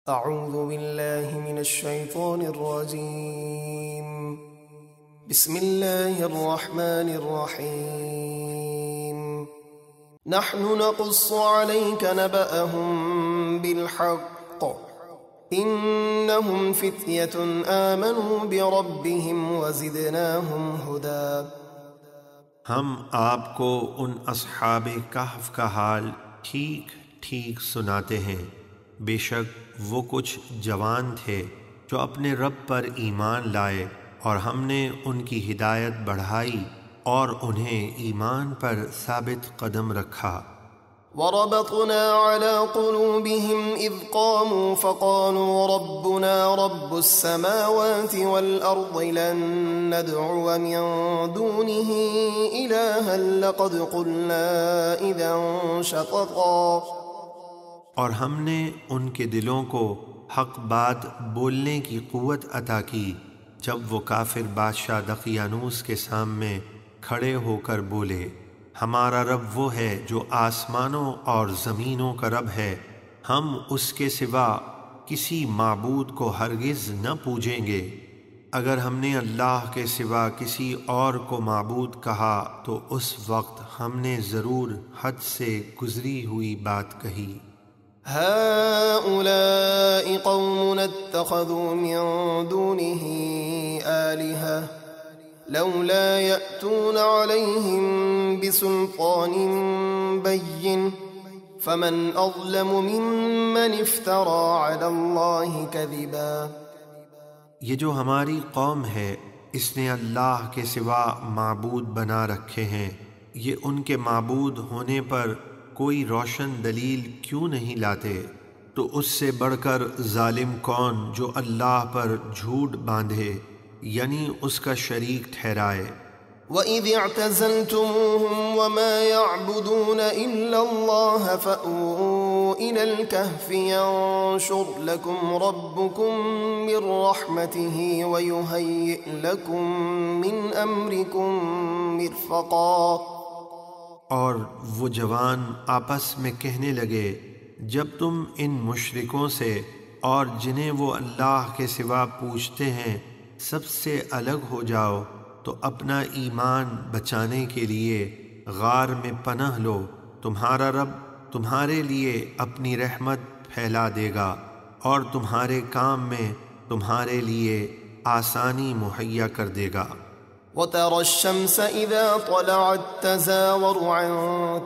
أعوذ بالله من الشيطان الرجيم. بسم الله الرحمن الرحيم. نحن نقص عليك نبأهم بالحق إنهم فتية آمنوا بربهم وزدناهم هدى. ہم آپ کو ان اصحاب کہف کا حال ٹھیک ٹھیک سناتے ہیں۔ بے شک وہ کچھ جوان تھے جو اپنے رب پر ایمان لائے، اور ہم نے ان کی ہدایت بڑھائی اور انہیں ایمان پر ثابت قدم رکھا۔ وربطنا على قلوبهم إذ قاموا فقالوا ربنا رب السماوات والأرض لن ندعو من دونه إلها لقد قلنا إذا شططا۔ اور ہم نے ان کے دلوں کو حق بات بولنے کی قوت عطا کی جب وہ کافر بادشاہ دقیانوس کے سامنے کھڑے ہو کر بولے، ہمارا رب وہ ہے جو آسمانوں اور زمینوں کا رب ہے، ہم اس کے سوا کسی معبود کو ہرگز نہ پوجیں گے۔ اگر ہم نے اللہ کے سوا کسی اور کو معبود کہا تو اس وقت ہم نے ضرور حد سے گزری ہوئی بات کہی۔ هؤلاء قوم اتخذوا من دونه آلهة لولا يأتون عليهم بسلطان بين فمن أظلم ممن افترى على الله كذبا۔ یہ جو ہماری قوم ہے اس نے اللہ کے سوا معبود بنا رکھے ہیں، یہ ان کے معبود ہونے پر کوئی روشن دلیل کیوں نہیں لاتے؟ تو اس سے بڑھ کر ظالم کون جو اللہ پر جھوٹ باندھے یعنی اس کا شریک ٹھہرائے۔ وَإِذِ اعْتَزَلْتُمُوهُمْ وَمَا يَعْبُدُونَ إِلَّا اللَّهَ فَأْوُوا إِلَى الْكَهْفِ يَنشُرْ لَكُمْ رَبُّكُمْ مِنْ رَحْمَتِهِ وَيُهَيِّئْ لَكُمْ مِنْ أَمْرِكُمْ مِرْفَقًا۔ اور وہ جوان آپس میں کہنے لگے، جب تم ان مشرکوں سے اور جنہیں وہ اللہ کے سوا پوجتے ہیں سب سے الگ ہو جاؤ تو اپنا ایمان بچانے کے لیے غار میں پناہ لو، تمہارا رب تمہارے لیے اپنی رحمت پھیلا دے گا اور تمہارے کام میں تمہارے لیے آسانی مہیا کر دے گا۔ وَتَرَى الشَّمْسَ إِذَا طَلَعَتْ تَزَاوَرُ عَنْ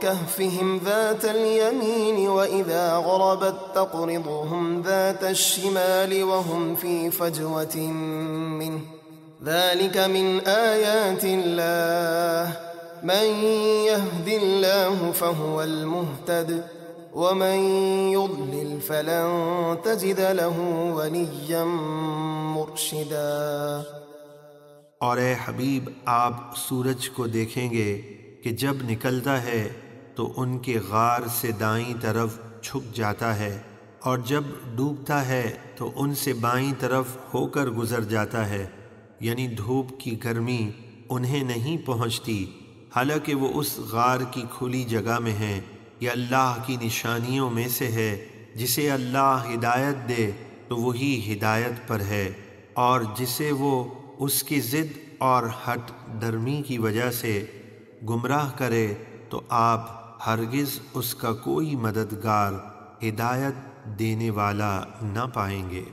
كَهْفِهِمْ ذَاتَ الْيَمِينِ وَإِذَا غَرَبَتْ تَقْرِضُهُمْ ذَاتَ الشِّمَالِ وَهُمْ فِي فَجْوَةٍ مِّنْهُ ذَلِكَ مِنْ آيَاتِ اللَّهِ مَنْ يَهْدِ اللَّهُ فَهُوَ الْمُهْتَدِ وَمَنْ يُضْلِلْ فَلَنْ تَجِدَ لَهُ وَلِيًّا مُرْشِدًا۔ اور اے حبیب آپ سورج کو دیکھیں گے کہ جب نکلتا ہے تو ان کے غار سے دائیں طرف چھپ جاتا ہے، اور جب ڈوبتا ہے تو ان سے بائیں طرف ہو کر گزر جاتا ہے، یعنی دھوپ کی گرمی انہیں نہیں پہنچتی، حالانکہ وہ اس غار کی کھلی جگہ میں ہیں۔ یہ اللہ کی نشانیوں میں سے ہے، جسے اللہ ہدایت دے تو وہی ہدایت پر ہے، اور جسے وہ اس کی ضد اور ہٹ درمی کی وجہ سے گمراہ کرے تو آپ ہرگز اس کا کوئی مددگار ہدایت دینے والا نہ پائیں گے۔